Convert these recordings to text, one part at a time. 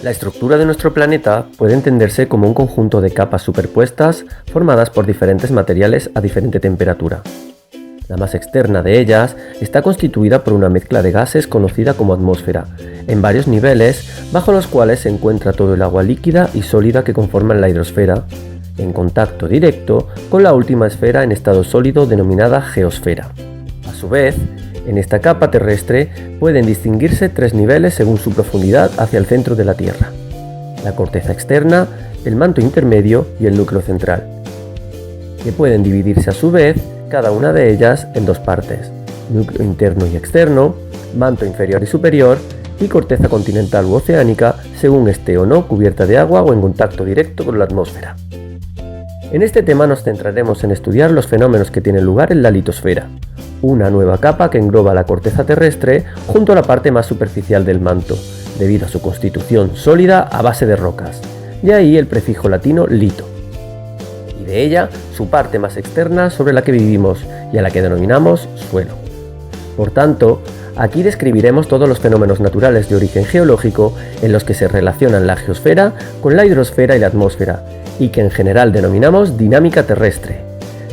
La estructura de nuestro planeta puede entenderse como un conjunto de capas superpuestas formadas por diferentes materiales a diferente temperatura. La más externa de ellas está constituida por una mezcla de gases conocida como atmósfera, en varios niveles, bajo los cuales se encuentra todo el agua líquida y sólida que conforman la hidrosfera, en contacto directo con la última esfera en estado sólido denominada geosfera. A su vez, en esta capa terrestre pueden distinguirse tres niveles según su profundidad hacia el centro de la Tierra: la corteza externa, el manto intermedio y el núcleo central, que pueden dividirse a su vez cada una de ellas en dos partes: núcleo interno y externo, manto inferior y superior, y corteza continental u oceánica, según esté o no cubierta de agua o en contacto directo con la atmósfera. En este tema nos centraremos en estudiar los fenómenos que tienen lugar en la litosfera, una nueva capa que engloba la corteza terrestre junto a la parte más superficial del manto, debido a su constitución sólida a base de rocas, de ahí el prefijo latino lito, y de ella su parte más externa sobre la que vivimos y a la que denominamos suelo. Por tanto, aquí describiremos todos los fenómenos naturales de origen geológico en los que se relacionan la geosfera con la hidrosfera y la atmósfera, y que en general denominamos dinámica terrestre,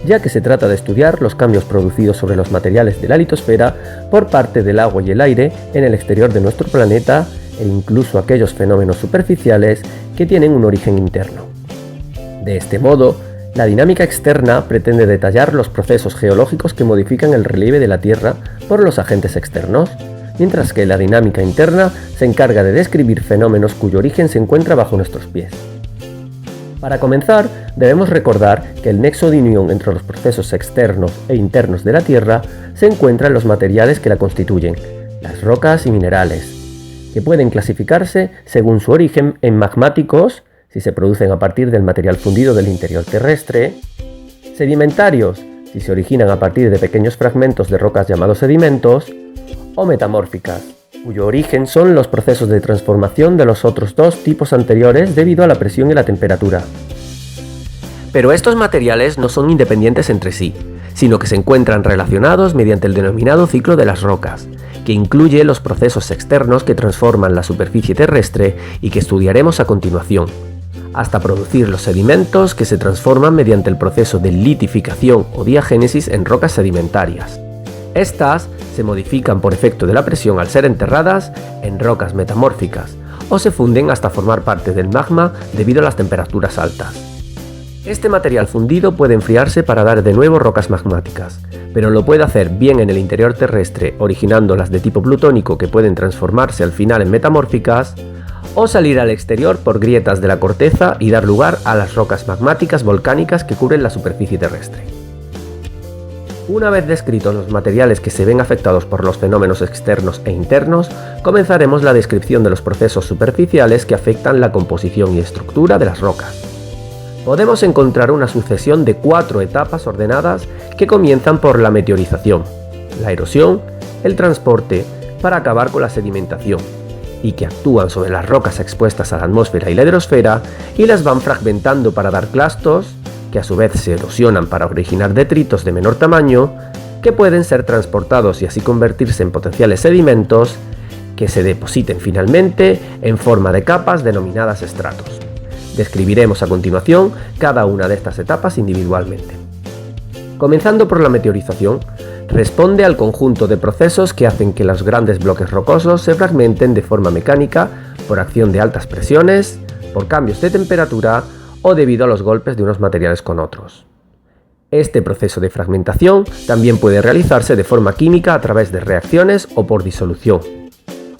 ya que se trata de estudiar los cambios producidos sobre los materiales de la litosfera por parte del agua y el aire en el exterior de nuestro planeta, e incluso aquellos fenómenos superficiales que tienen un origen interno. De este modo, la dinámica externa pretende detallar los procesos geológicos que modifican el relieve de la Tierra por los agentes externos, mientras que la dinámica interna se encarga de describir fenómenos cuyo origen se encuentra bajo nuestros pies. Para comenzar, debemos recordar que el nexo de unión entre los procesos externos e internos de la Tierra se encuentra en los materiales que la constituyen, las rocas y minerales, que pueden clasificarse según su origen en magmáticos, si se producen a partir del material fundido del interior terrestre; sedimentarios, si se originan a partir de pequeños fragmentos de rocas llamados sedimentos; o metamórficas, cuyo origen son los procesos de transformación de los otros dos tipos anteriores debido a la presión y la temperatura. Pero estos materiales no son independientes entre sí, sino que se encuentran relacionados mediante el denominado ciclo de las rocas, que incluye los procesos externos que transforman la superficie terrestre y que estudiaremos a continuación, hasta producir los sedimentos que se transforman mediante el proceso de litificación o diagénesis en rocas sedimentarias. Estas se modifican por efecto de la presión al ser enterradas en rocas metamórficas o se funden hasta formar parte del magma debido a las temperaturas altas. Este material fundido puede enfriarse para dar de nuevo rocas magmáticas, pero lo puede hacer bien en el interior terrestre originándolas de tipo plutónico que pueden transformarse al final en metamórficas, o salir al exterior por grietas de la corteza y dar lugar a las rocas magmáticas volcánicas que cubren la superficie terrestre. Una vez descritos los materiales que se ven afectados por los fenómenos externos e internos, comenzaremos la descripción de los procesos superficiales que afectan la composición y estructura de las rocas. Podemos encontrar una sucesión de 4 etapas ordenadas que comienzan por la meteorización, la erosión, el transporte, para acabar con la sedimentación, y que actúan sobre las rocas expuestas a la atmósfera y la hidrosfera y las van fragmentando para dar clastos, que a su vez se erosionan para originar detritos de menor tamaño, que pueden ser transportados y así convertirse en potenciales sedimentos, que se depositen finalmente en forma de capas denominadas estratos. Describiremos a continuación cada una de estas etapas individualmente. Comenzando por la meteorización, responde al conjunto de procesos que hacen que los grandes bloques rocosos se fragmenten de forma mecánica por acción de altas presiones, por cambios de temperatura o debido a los golpes de unos materiales con otros. Este proceso de fragmentación también puede realizarse de forma química a través de reacciones o por disolución,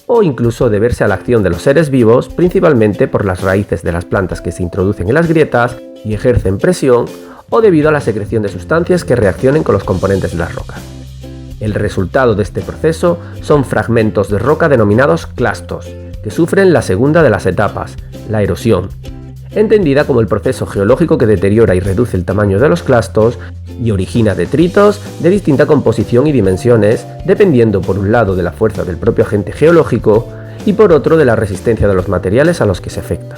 o incluso deberse a la acción de los seres vivos, principalmente por las raíces de las plantas que se introducen en las grietas y ejercen presión, o debido a la secreción de sustancias que reaccionen con los componentes de las rocas. El resultado de este proceso son fragmentos de roca denominados clastos, que sufren la segunda de las etapas, la erosión, entendida como el proceso geológico que deteriora y reduce el tamaño de los clastos y origina detritos de distinta composición y dimensiones, dependiendo por un lado de la fuerza del propio agente geológico y por otro de la resistencia de los materiales a los que se afecta.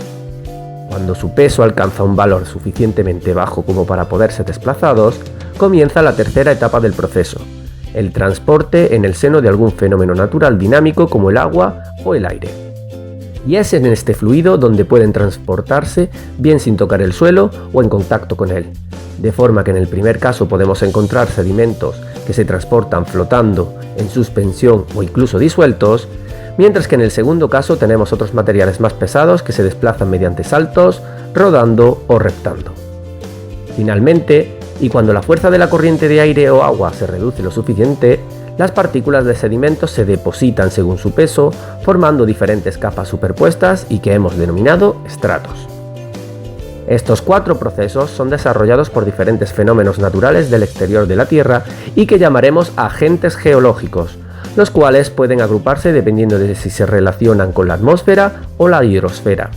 Cuando su peso alcanza un valor suficientemente bajo como para poder ser desplazados, comienza la tercera etapa del proceso, el transporte en el seno de algún fenómeno natural dinámico como el agua o el aire. Y es en este fluido donde pueden transportarse bien sin tocar el suelo o en contacto con él, de forma que en el primer caso podemos encontrar sedimentos que se transportan flotando, en suspensión o incluso disueltos, mientras que en el segundo caso tenemos otros materiales más pesados que se desplazan mediante saltos, rodando o reptando. Finalmente, y cuando la fuerza de la corriente de aire o agua se reduce lo suficiente, las partículas de sedimentos se depositan según su peso, formando diferentes capas superpuestas y que hemos denominado estratos. Estos 4 procesos son desarrollados por diferentes fenómenos naturales del exterior de la Tierra y que llamaremos agentes geológicos, los cuales pueden agruparse dependiendo de si se relacionan con la atmósfera o la hidrosfera.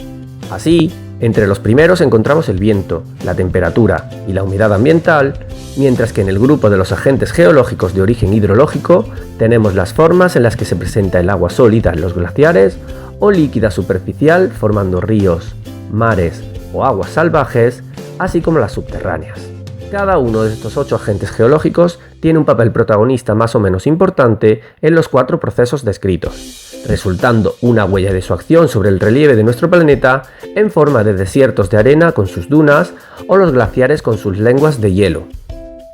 Así, entre los primeros encontramos el viento, la temperatura y la humedad ambiental, mientras que en el grupo de los agentes geológicos de origen hidrológico tenemos las formas en las que se presenta el agua sólida en los glaciares o líquida superficial formando ríos, mares o aguas salvajes, así como las subterráneas. Cada uno de estos 8 agentes geológicos tiene un papel protagonista más o menos importante en los 4 procesos descritos, resultando una huella de su acción sobre el relieve de nuestro planeta en forma de desiertos de arena con sus dunas o los glaciares con sus lenguas de hielo,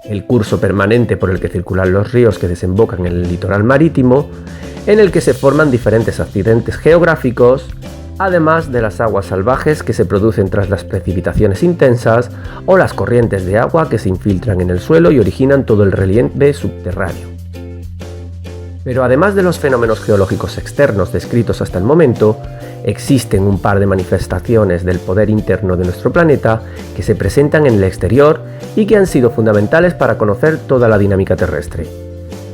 el curso permanente por el que circulan los ríos que desembocan en el litoral marítimo, en el que se forman diferentes accidentes geográficos, además de las aguas salvajes que se producen tras las precipitaciones intensas o las corrientes de agua que se infiltran en el suelo y originan todo el relieve subterráneo. Pero además de los fenómenos geológicos externos descritos hasta el momento, existen un par de manifestaciones del poder interno de nuestro planeta que se presentan en el exterior y que han sido fundamentales para conocer toda la dinámica terrestre.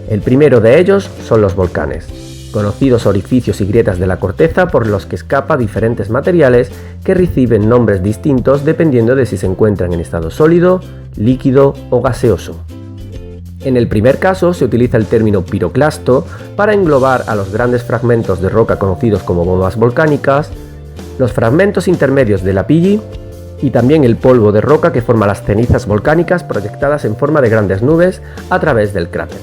El primero de ellos son los volcanes, conocidos orificios y grietas de la corteza por los que escapa diferentes materiales que reciben nombres distintos dependiendo de si se encuentran en estado sólido, líquido o gaseoso. En el primer caso se utiliza el término piroclasto para englobar a los grandes fragmentos de roca conocidos como bombas volcánicas, los fragmentos intermedios de lapilli y también el polvo de roca que forma las cenizas volcánicas proyectadas en forma de grandes nubes a través del cráter.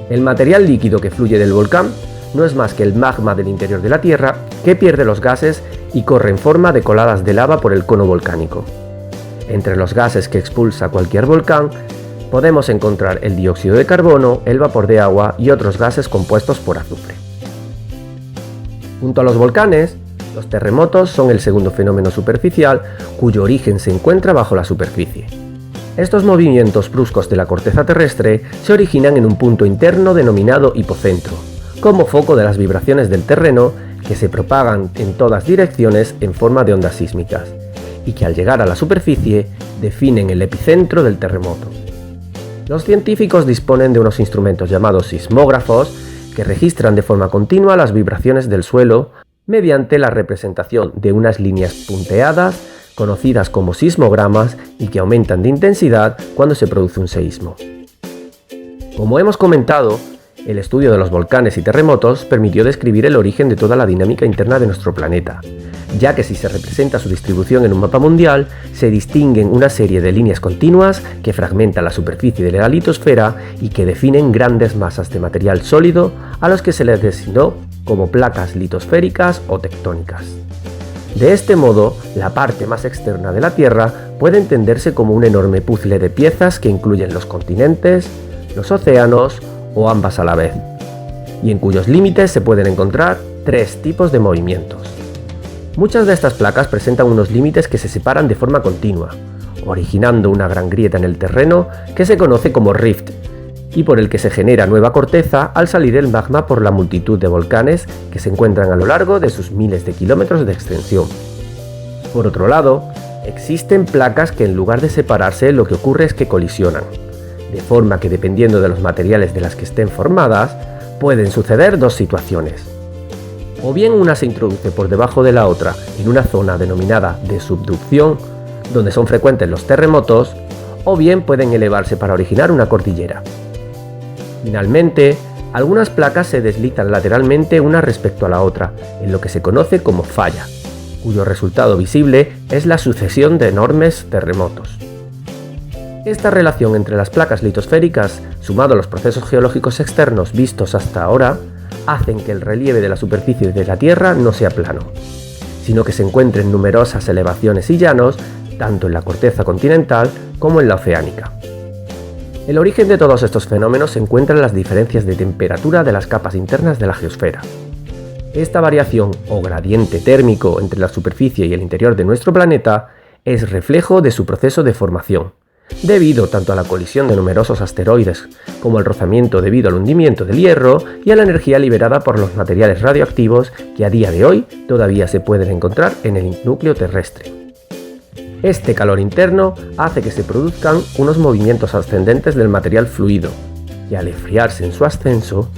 El material líquido que fluye del volcán no es más que el magma del interior de la Tierra que pierde los gases y corre en forma de coladas de lava por el cono volcánico. Entre los gases que expulsa cualquier volcán podemos encontrar el dióxido de carbono, el vapor de agua y otros gases compuestos por azufre. Junto a los volcanes, los terremotos son el segundo fenómeno superficial cuyo origen se encuentra bajo la superficie. Estos movimientos bruscos de la corteza terrestre se originan en un punto interno denominado hipocentro, como foco de las vibraciones del terreno que se propagan en todas direcciones en forma de ondas sísmicas, y que al llegar a la superficie definen el epicentro del terremoto. Los científicos disponen de unos instrumentos llamados sismógrafos que registran de forma continua las vibraciones del suelo mediante la representación de unas líneas punteadas conocidas como sismogramas y que aumentan de intensidad cuando se produce un seísmo. Como hemos comentado, el estudio de los volcanes y terremotos permitió describir el origen de toda la dinámica interna de nuestro planeta, ya que si se representa su distribución en un mapa mundial, se distinguen una serie de líneas continuas que fragmentan la superficie de la litosfera y que definen grandes masas de material sólido a los que se les designó como placas litosféricas o tectónicas. De este modo, la parte más externa de la Tierra puede entenderse como un enorme puzzle de piezas que incluyen los continentes, los océanos o ambas a la vez, y en cuyos límites se pueden encontrar 3 tipos de movimientos. Muchas de estas placas presentan unos límites que se separan de forma continua, originando una gran grieta en el terreno que se conoce como rift, y por el que se genera nueva corteza al salir el magma por la multitud de volcanes que se encuentran a lo largo de sus miles de kilómetros de extensión. Por otro lado, existen placas que en lugar de separarse lo que ocurre es que colisionan, de forma que dependiendo de los materiales de las que estén formadas, pueden suceder 2 situaciones. O bien una se introduce por debajo de la otra en una zona denominada de subducción, donde son frecuentes los terremotos, o bien pueden elevarse para originar una cordillera. Finalmente, algunas placas se deslizan lateralmente una respecto a la otra, en lo que se conoce como falla, cuyo resultado visible es la sucesión de enormes terremotos. Esta relación entre las placas litosféricas, sumado a los procesos geológicos externos vistos hasta ahora, hacen que el relieve de la superficie de la Tierra no sea plano, sino que se encuentren numerosas elevaciones y llanos, tanto en la corteza continental como en la oceánica. El origen de todos estos fenómenos se encuentra en las diferencias de temperatura de las capas internas de la geosfera. Esta variación o gradiente térmico entre la superficie y el interior de nuestro planeta es reflejo de su proceso de formación, debido tanto a la colisión de numerosos asteroides como al rozamiento debido al hundimiento del hierro y a la energía liberada por los materiales radioactivos que a día de hoy todavía se pueden encontrar en el núcleo terrestre. Este calor interno hace que se produzcan unos movimientos ascendentes del material fluido, y al enfriarse en su ascenso,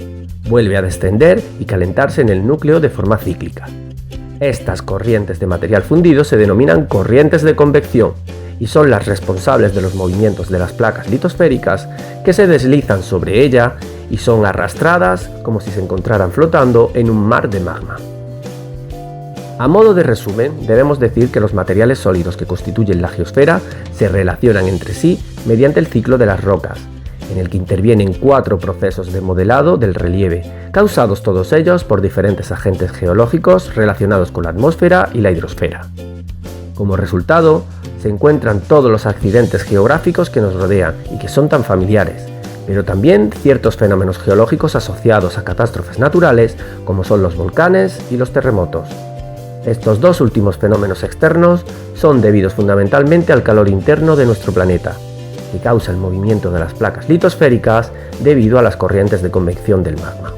vuelve a descender y calentarse en el núcleo de forma cíclica. Estas corrientes de material fundido se denominan corrientes de convección y son las responsables de los movimientos de las placas litosféricas que se deslizan sobre ella y son arrastradas como si se encontraran flotando en un mar de magma. A modo de resumen, debemos decir que los materiales sólidos que constituyen la geosfera se relacionan entre sí mediante el ciclo de las rocas, en el que intervienen 4 procesos de modelado del relieve, causados todos ellos por diferentes agentes geológicos relacionados con la atmósfera y la hidrosfera. Como resultado, se encuentran todos los accidentes geográficos que nos rodean y que son tan familiares, pero también ciertos fenómenos geológicos asociados a catástrofes naturales como son los volcanes y los terremotos. Estos dos últimos fenómenos externos son debidos fundamentalmente al calor interno de nuestro planeta, que causa el movimiento de las placas litosféricas debido a las corrientes de convección del magma.